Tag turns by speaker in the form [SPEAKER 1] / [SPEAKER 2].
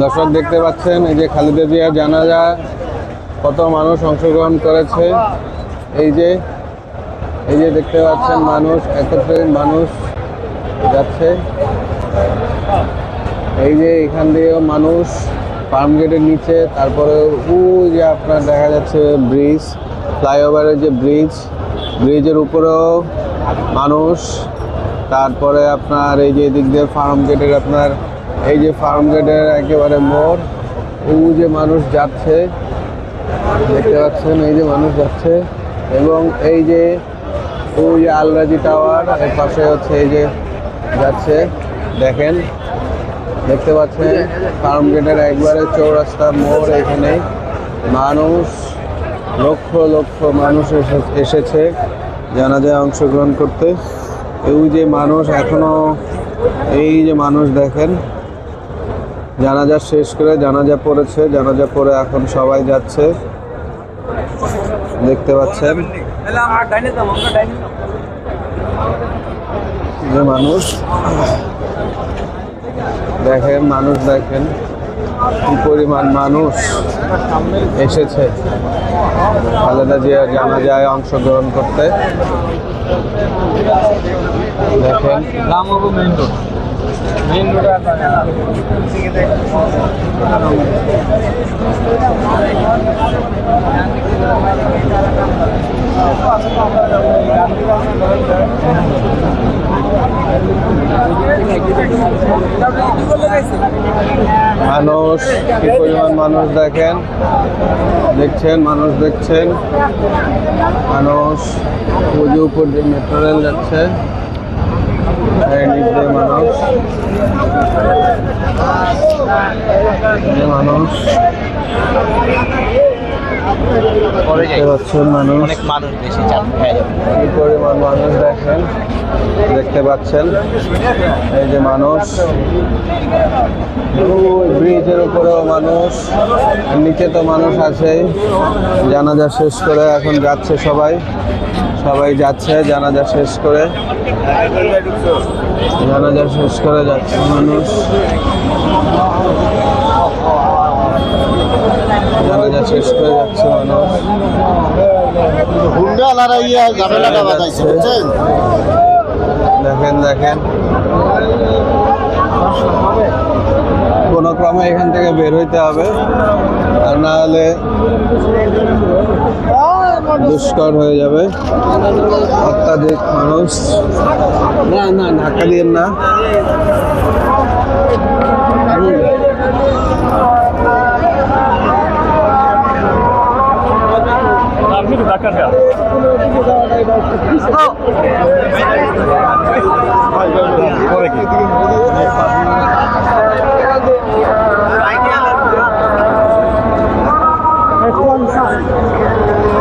[SPEAKER 1] দর্শক দেখতে পাচ্ছেন এই যে খালেদা জিয়া জানাজা কত মানুষ অংশগ্রহণ করেছে। এই যে দেখতে পাচ্ছেন মানুষ, একত্রে মানুষ যাচ্ছে। এই যে এখান দিয়েও মানুষ ফার্ম গেটের নিচে, তারপরে ওই যে আপনার দেখা যাচ্ছে ব্রিজ, ফ্লাইওভারের যে ব্রিজের উপরেও মানুষ। তারপরে আপনার এই যে এদিক দিয়ে ফার্ম গেটের আপনার এই যে ফার্ম গেটের একেবারে মোড়, ওই যে মানুষ যাচ্ছে দেখতে পাচ্ছেন, এই যে মানুষ যাচ্ছে। এবং এই যে ওই যে আলরাজি টাওয়ার এর পাশে হচ্ছে এই যে যাচ্ছে, দেখেন দেখতে পাচ্ছেন ফার্ম গেটের একবারে চৌরাস্তা মোড়। এখানে মানুষ লক্ষ লক্ষ মানুষ এসেছে জানাজায় অংশগ্রহণ করতে। এই যে মানুষ এখনো, এই যে মানুষ দেখেন জানাজা শেষ করে জানাজা পড়েছে, জানাজা পড়ে এখন সবাই যাচ্ছে দেখতে পাচ্ছেন। যে মানুষ দেখেন, দেখেন কি পরিমাণ মানুষ এসেছে খালেদা জিয়ার জানাজায় অংশগ্রহণ করতে। দেখেন মেইন রোড মানুষ, কি পরিমাণ মানুষ দেখছেন মানুষ ওই যে উপর যে মেট্রো রেল যাচ্ছে মানুষ কি পরিমাণ মানুষ দেখতে পাচ্ছেন। এই যে মানুষ, ব্রিজের উপরেও মানুষ, নিচে তো মানুষ আছেই। জানাজা শেষ করে এখন যাচ্ছে সবাই যাচ্ছে জানাজা শেষ করে যাচ্ছে মানুষ। জানাজা শেষ করে যাচ্ছে মানুষ। দেখেন কোনো ক্রমে এখান থেকে বের হইতে হবে, আর না হলে দুষ্কর হয়ে যাবে। অত্যাধিক মানুষ, না ধাক্কা দিয়েন না। আপনি